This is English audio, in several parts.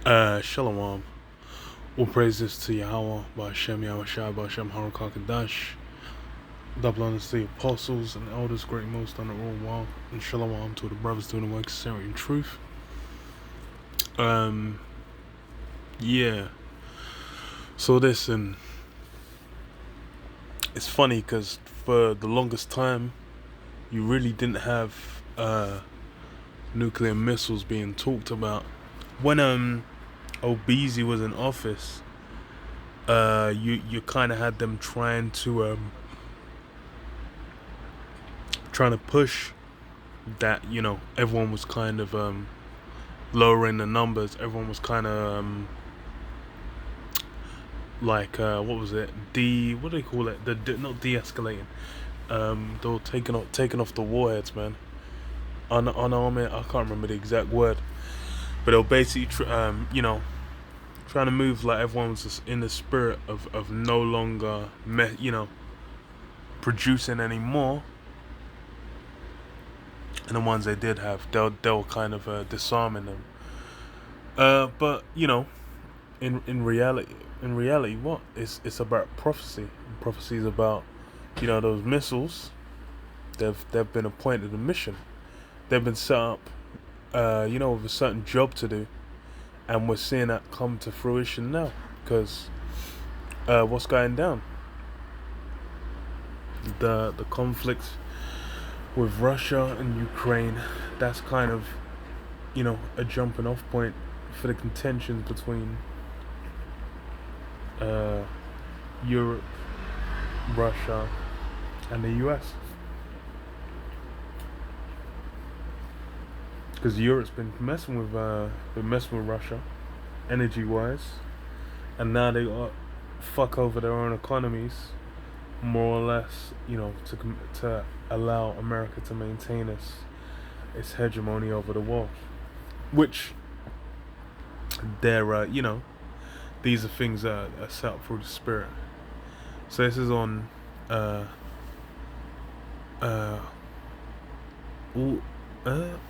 Shalom. All praises to Yahweh, Ba'Shem Yahushua, Ba'Shem Harakakadash, double honors to the apostles and elders, great most on the whole world, and Shalom to the brothers doing the work of sincerity and truth. Yeah. So listen, it's funny because for the longest time, you really didn't have nuclear missiles being talked about. When Obeezy was in office, you kind of had them trying to push that, everyone was kind of lowering the numbers. Everyone was kind of what was it, what do they call it, not de-escalating, they were taking off the warheads, man. Unarming, I can't remember the exact word, but they were basically trying to move like everyone was just in the spirit of no longer producing anymore. And the ones they did have, they were kind of disarming them. But in reality, what? It's about prophecy. Prophecy is about those missiles. They've been appointed a mission. They've been set up, with a certain job to do, and we're seeing that come to fruition now. Because what's going down? The conflict with Russia and Ukraine, that's kind of, a jumping off point for the contentions between Europe, Russia, and the US. Because Europe's been messing with Russia, energy-wise, and now they got fuck over their own economies, more or less, to allow America to maintain its hegemony over the world, which they're these are things that are set up through the spirit. So this is on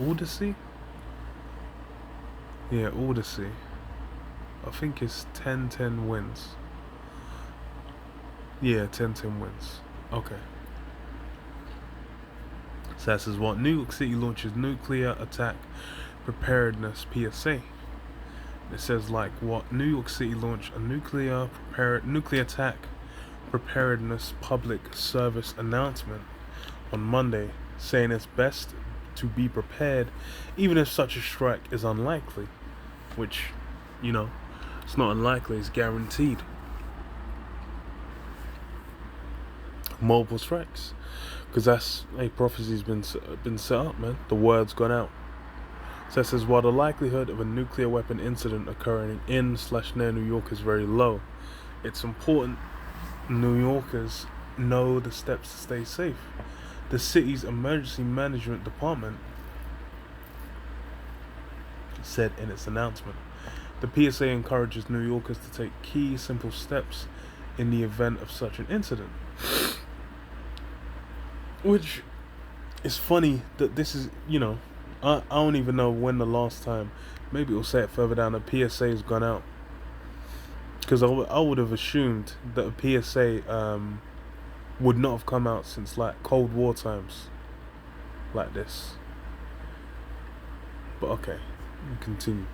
Odyssey. Yeah, Odyssey. I think it's 10-10 wins. Yeah, 10-10 wins. Okay. So that says what? New York City launches nuclear attack preparedness PSA. It says what? New York City launched a nuclear attack preparedness public service announcement on Monday, saying it's best to be prepared even if such a strike is unlikely, which it's not unlikely, it's guaranteed. Multiple strikes, because that's a prophecy's been set up, man. The word's gone out. So it says while the likelihood of a nuclear weapon incident occurring in/near New York is very low, it's important New Yorkers know the steps to stay safe. The city's emergency management department said in its announcement. The PSA encourages New Yorkers to take key, simple steps in the event of such an incident. Which is funny that this is, I don't even know when the last time, maybe it'll say it further down, the PSA has gone out. Because I would have assumed that a PSA would not have come out since Cold War times, like this. But okay, we'll continue.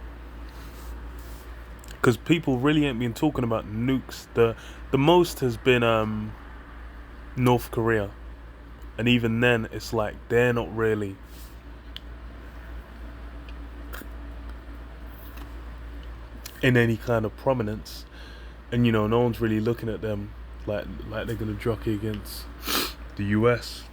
Because people really ain't been talking about nukes. The most has been North Korea. And even then, it's they're not really in any kind of prominence. And, no one's really looking at them like they're going to jockey against the US.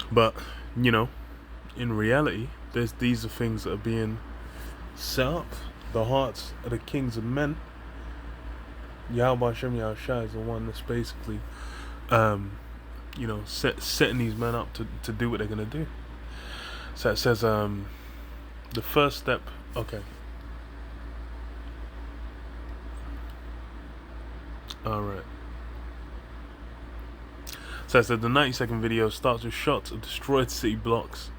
But, in reality, these are things that are being set up. The hearts of the kings of men. Yahweh Hashem Yahushua is the one that's basically setting these men up to do what they're going to do. So it says the first step, okay. Alright. So it said the 90-second video starts with shots of destroyed city blocks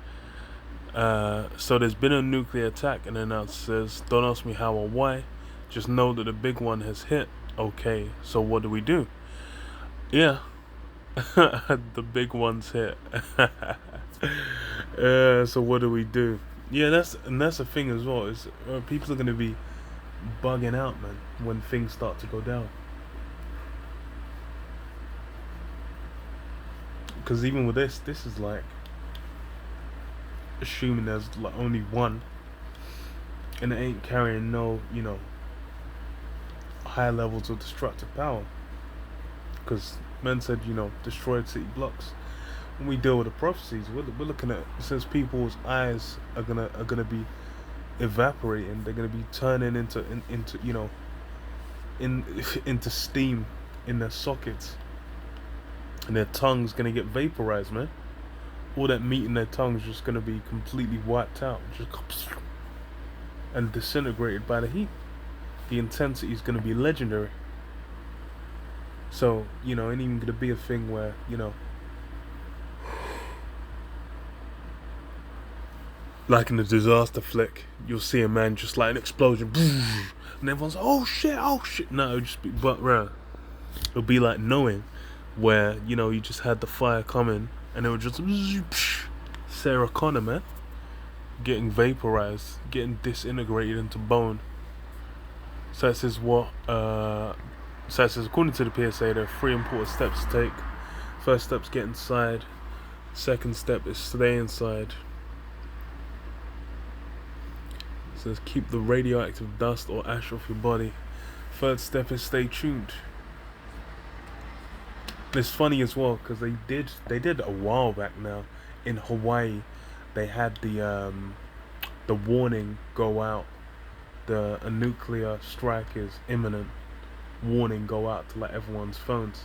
So there's been a nuclear attack, and then it says, "Don't ask me how or why. Just know that the big one has hit." Okay, so what do we do? Yeah, the big one's hit. So what do we do? Yeah, that's the thing as well. Is people are gonna be bugging out, man, when things start to go down. Because even with this is like assuming there's like only one, and it ain't carrying no, high levels of destructive power. Because men said, destroyed city blocks. When we deal with the prophecies, we're looking at, since people's eyes are gonna be evaporating, they're gonna be turning into in into steam in their sockets, and their tongue's gonna get vaporized, man. All that meat in their tongue's just gonna be completely wiped out, just and disintegrated by the heat. The intensity is gonna be legendary. So, ain't even gonna be a thing where, like in a disaster flick, you'll see a man just like an explosion, and everyone's like, oh shit, oh shit. No, it'll just be, but it'll be like knowing where, you just had the fire coming, and it would just, Sarah Connor, man, getting vaporized, getting disintegrated into bone. So it says what? So it says, according to the PSA, there are 3 important steps to take. First step's get inside. Second step is stay inside. It says keep the radioactive dust or ash off your body. Third step is stay tuned. And it's funny as well because they did a while back now in Hawaii. They had the warning go out. A nuclear strike is imminent. Warning go out to like everyone's phones.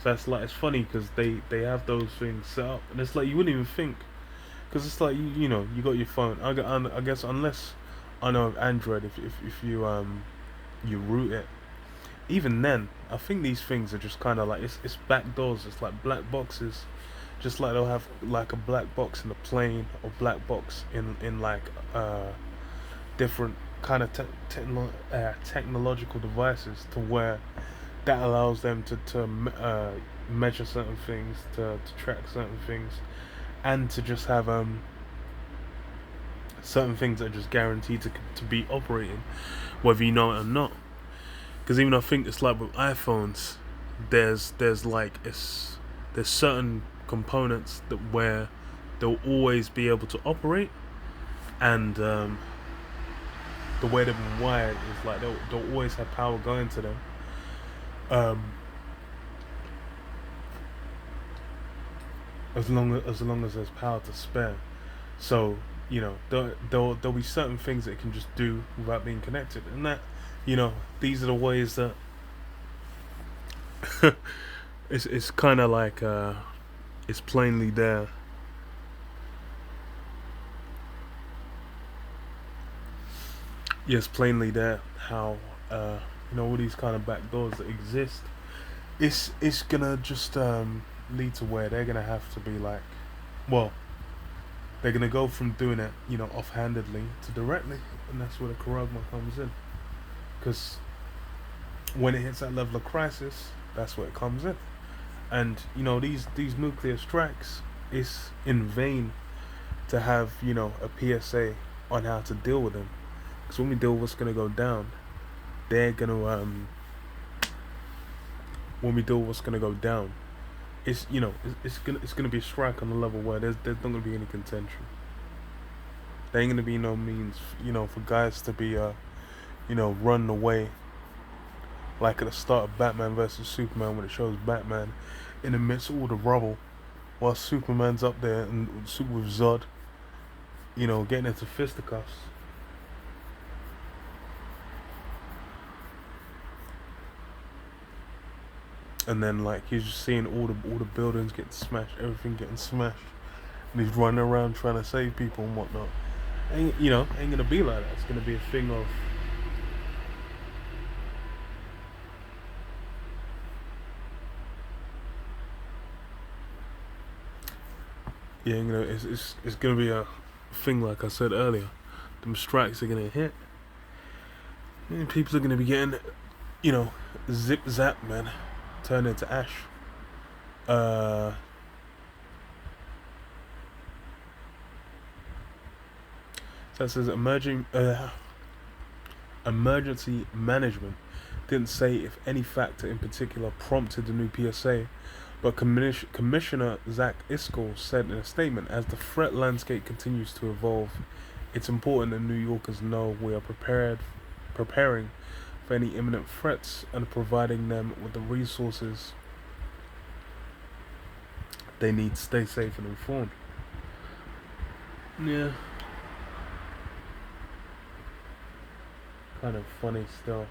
So that's like, it's funny because they have those things set up, and it's like you wouldn't even think, because it's like you got your phone. I guess unless I know of Android, if you root it, even then I think these things are just kind of like it's back doors. It's like black boxes, just like they'll have like a black box in a plane or black box in like different kind of technological devices, to where that allows them to measure certain things, to track certain things, and to just have certain things that are just guaranteed to be operating, whether you know it or not. Because even I think it's like with iPhones, there's certain components that where they'll always be able to operate, and the way they've been wired is like they'll always have power going to them. As long as there's power to spare. So there'll be certain things that it can just do without being connected, and that these are the ways that it's kind of like it's plainly there. Yes, plainly there how all these kind of back doors that exist. It's gonna just lead to where they're gonna have to be like, well, they're gonna go from doing it offhandedly to directly, and that's where the charagma comes in. Because when it hits that level of crisis, that's where it comes in. And these nuclear strikes, it's in vain to have a PSA on how to deal with them. Because when we deal with what's gonna go down, they're gonna when we deal with what's gonna go down, it's it's gonna be a strike on the level where there's not gonna be any contention. There ain't gonna be no means for guys to be running away, like at the start of Batman versus Superman, when it shows Batman in the midst of all the rubble, while Superman's up there and with Zod, getting into fisticuffs. And then like he's just seeing all the buildings getting smashed, everything getting smashed, and he's running around trying to save people and whatnot. Ain't gonna be like that. It's gonna be a thing of it's gonna be thing, like I said earlier, them strikes are gonna hit, and people are gonna be getting, zip zap, man, turn into ash. Uh, so it says emergency management didn't say if any factor in particular prompted the new PSA, but Commissioner Zach Iskall said in a statement, as the threat landscape continues to evolve, it's important that New Yorkers know we are preparing for any imminent threats and providing them with the resources they need to stay safe and informed. Yeah. Kind of funny still.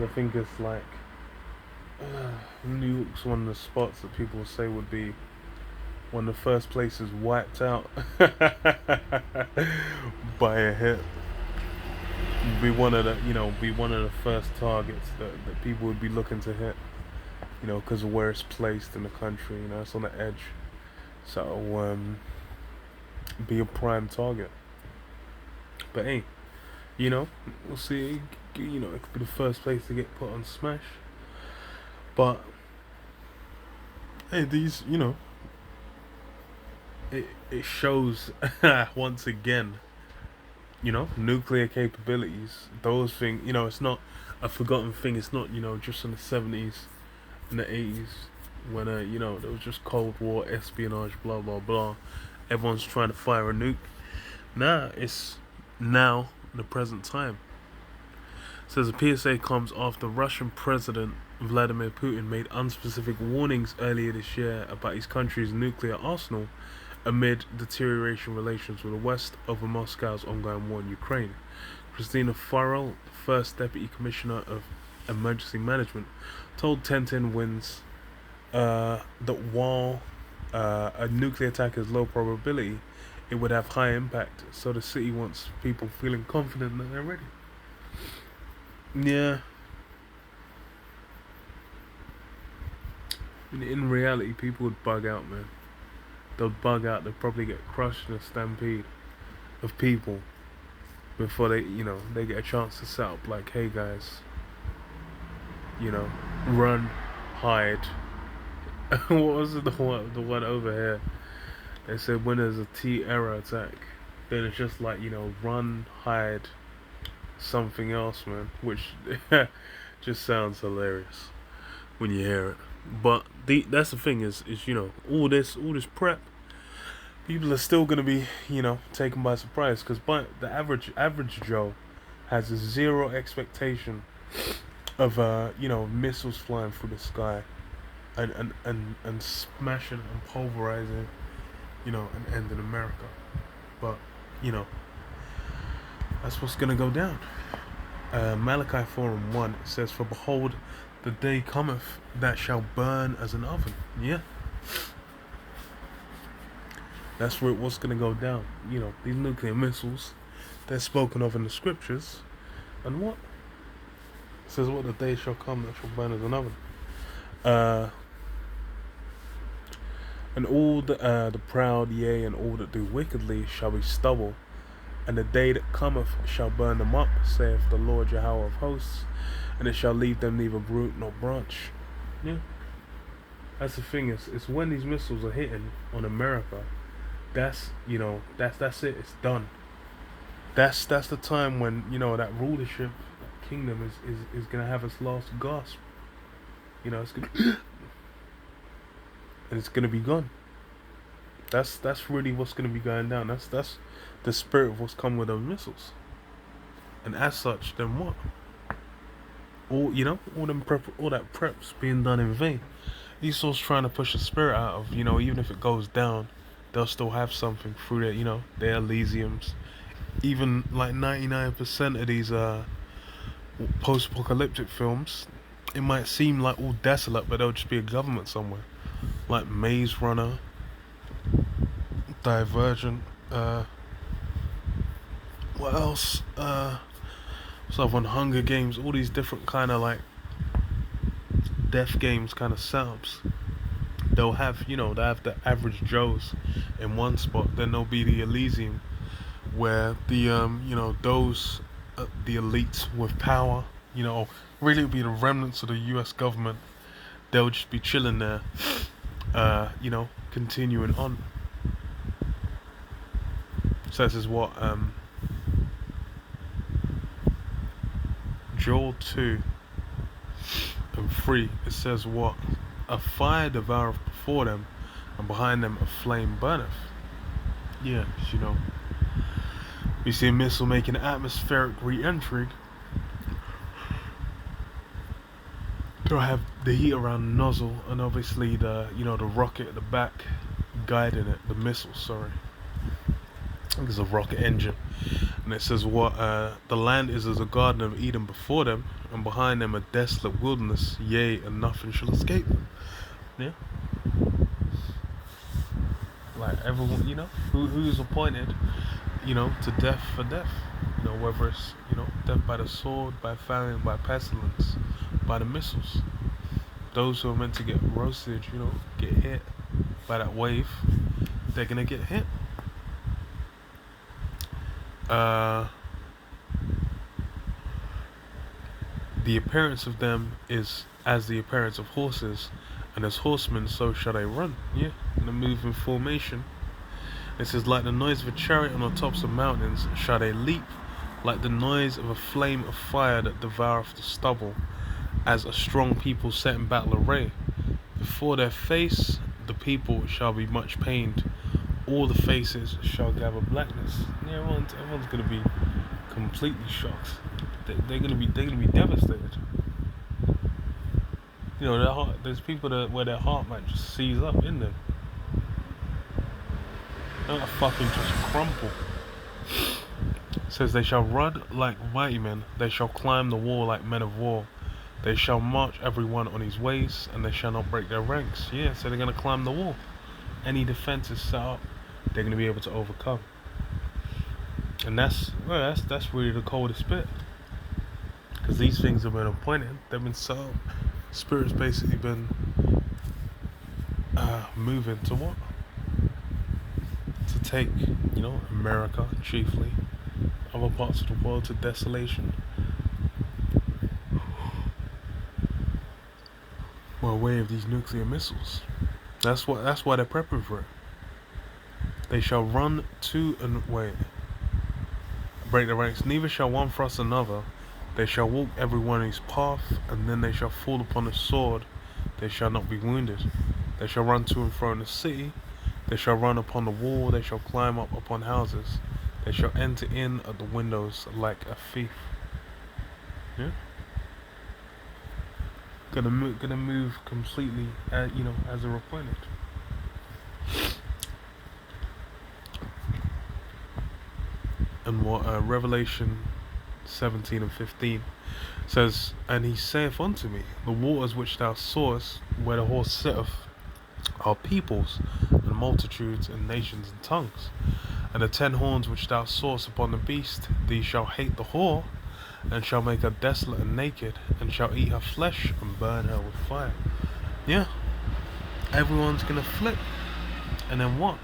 I think it's like New York's one of the spots that people say would be one of the first places wiped out by a hit. Be one of the first targets that people would be looking to hit. Because of where it's placed in the country. It's on the edge, so be a prime target. But hey, we'll see. It could be the first place to get put on smash. But hey, these, it shows once again, nuclear capabilities. Those things, it's not a forgotten thing. It's not, just in the 70s, in the 80s, when there was just Cold War, espionage, blah blah blah. Everyone's trying to fire a nuke. Nah, it's now the present time. It says the PSA comes after Russian President Vladimir Putin made unspecific warnings earlier this year about his country's nuclear arsenal amid deterioration relations with the West over Moscow's ongoing war in Ukraine. Christina Farrell, first Deputy Commissioner of Emergency Management, told 1010 Wins that while a nuclear attack is low probability, it would have high impact, so the city wants people feeling confident that they're ready. Yeah. In reality, people would bug out, man. They'll bug out, they'll probably get crushed in a stampede of people before they get a chance to set up, like, hey guys, run, hide. What was it, the one over here? They said when there's a T-era attack, then it's just like, run, hide, something else, man, which just sounds hilarious when you hear it. But that's the thing is all this prep, people are still gonna be taken by surprise, because the average Joe has a zero expectation of missiles flying through the sky and smashing and pulverizing and ending America. But that's what's gonna go down. Malachi Forum 1, it says, for behold, the day cometh that shall burn as an oven. Yeah. That's what's going to go down. These nuclear missiles, they're spoken of in the scriptures. And what? It says, what the day shall come that shall burn as an oven. And all the proud, yea, and all that do wickedly shall be stubble. And the day that cometh shall burn them up, saith the Lord Yahweh of hosts, and it shall leave them neither root nor branch. Yeah. That's the thing, it's when these missiles are hitting on America, that's it, it's done. That's the time when, that rulership, that kingdom is gonna have its last gasp. It's gonna and it's gonna be gone. That's really what's gonna be going down. That's the spirit of what's come with those missiles. And as such, then what? All that prep's being done in vain. Esau's trying to push the spirit out of, even if it goes down, they'll still have something through their Elysiums. Even like 99% of these post-apocalyptic films, it might seem like all desolate, but there'll just be a government somewhere. Like Maze Runner, Divergent, what else? So on Hunger Games, all these different kind of like death games kind of setups. they'll have the average Joes in one spot. Then there'll be the Elysium, where those the elites with power, really it'll be the remnants of the U.S. government. They'll just be chilling there, continuing on. So this is what Joel 2 and 3. It says what a fire devoureth before them, and behind them a flame burneth. Yeah, we see a missile making atmospheric re-entry. They'll have the heat around the nozzle, and obviously the rocket at the back guiding it. The missile, sorry. I think it's a rocket engine. And it says what the land is as a garden of Eden before them, and behind them a desolate wilderness. Yea, and nothing shall escape them. Yeah. Like everyone, who's appointed, to death for death. Whether it's death by the sword, by famine, by pestilence, by the missiles. Those who are meant to get roasted, get hit by that wave, they're gonna get hit. The appearance of them is as the appearance of horses, and as horsemen so shall they run. Yeah, in a moving formation. It says, like the noise of a chariot on the tops of mountains shall they leap, like the noise of a flame of fire that devoureth the stubble, as a strong people set in battle array. Before their face the people shall be much pained, all the faces shall gather blackness. Yeah, everyone's gonna be completely shocked. They're gonna be devastated. There's people where their heart might just seize up in them. They'll fucking just crumple. It says they shall run like mighty men, they shall climb the wall like men of war. They shall march everyone on his ways, and they shall not break their ranks. Yeah, so they're gonna climb the wall. Any defense is set up, they're gonna be able to overcome. And that's really the coldest bit, because these things have been appointed, they've been set up. Spirit's basically been moving to what? To take, America chiefly, other parts of the world to desolation. By way of these nuclear missiles. That's why they're prepping for it. They shall run to and break the ranks, neither shall one thrust another. They shall walk every one in his path, and then they shall fall upon the sword. They shall not be wounded. They shall run to and fro in the city. They shall run upon the wall. They shall climb up upon houses. They shall enter in at the windows like a thief. Yeah. Gonna move completely, as they're appointed. And what Revelation 17 and 15 says, and he saith unto me, the waters which thou sawest, where the horse sitteth, are peoples, and multitudes, and nations, and tongues. And the 10 horns which thou sawest upon the beast, these shall hate the whore, and shall make her desolate and naked, and shall eat her flesh, and burn her with fire. Yeah, everyone's gonna flip, and then what?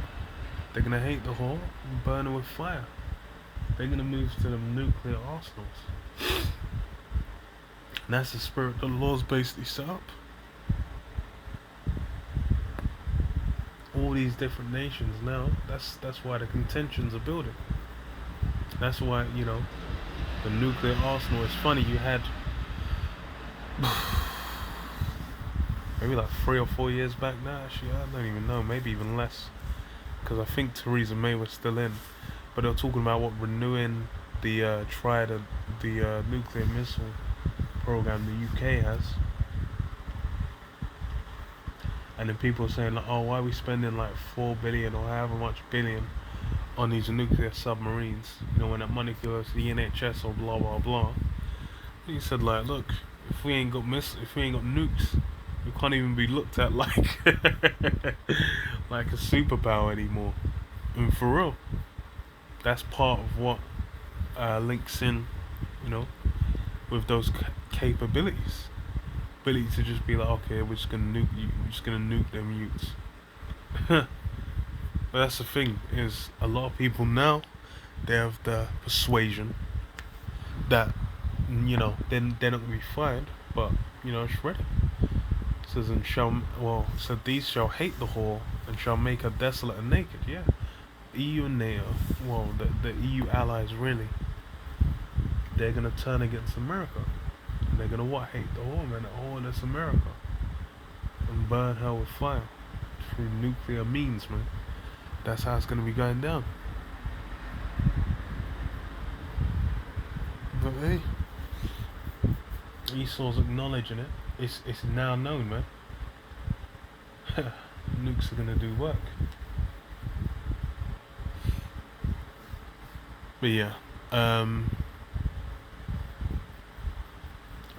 They're gonna hate the whore and burn her with fire. They're gonna move to them nuclear arsenals. And that's the spirit the Lord's basically set up. All these different nations now, that's why the contentions are building. That's why, the nuclear arsenal. It's funny, you had maybe like 3 or 4 years back now, actually, I don't even know, maybe even less, because I think Theresa May was still in, but they were talking about what renewing the Trident, the nuclear missile program the UK has. And then people are saying, like, oh, why are we spending like 4 billion or however much billion on these nuclear submarines? When that money goes to the NHS or blah blah blah. He said, like, look, if we ain't got nukes, we can't even be looked at like like a superpower anymore. And for real, that's part of what links in, with those capabilities. ability to just be like, okay, we're just gonna nuke you, we're just gonna nuke them youths. But that's the thing, is a lot of people now, they have the persuasion that, then they're not gonna be fired, but it's ready. It says, so these shall hate the whore and shall make her desolate and naked. Yeah, EU and NATO, the EU allies, really, they're gonna turn against America. And they're gonna what? Hate the whore, man. Oh, that's America, and burn her with fire through nuclear means, man. That's how it's gonna be going down. But hey, Esau's acknowledging it. It's now known, man. Nukes are gonna do work. But yeah, I'll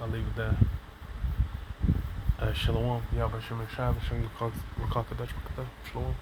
leave it there. Shalom. Yahweh Shem Shai, Shem Rakaka Dutch Shalom.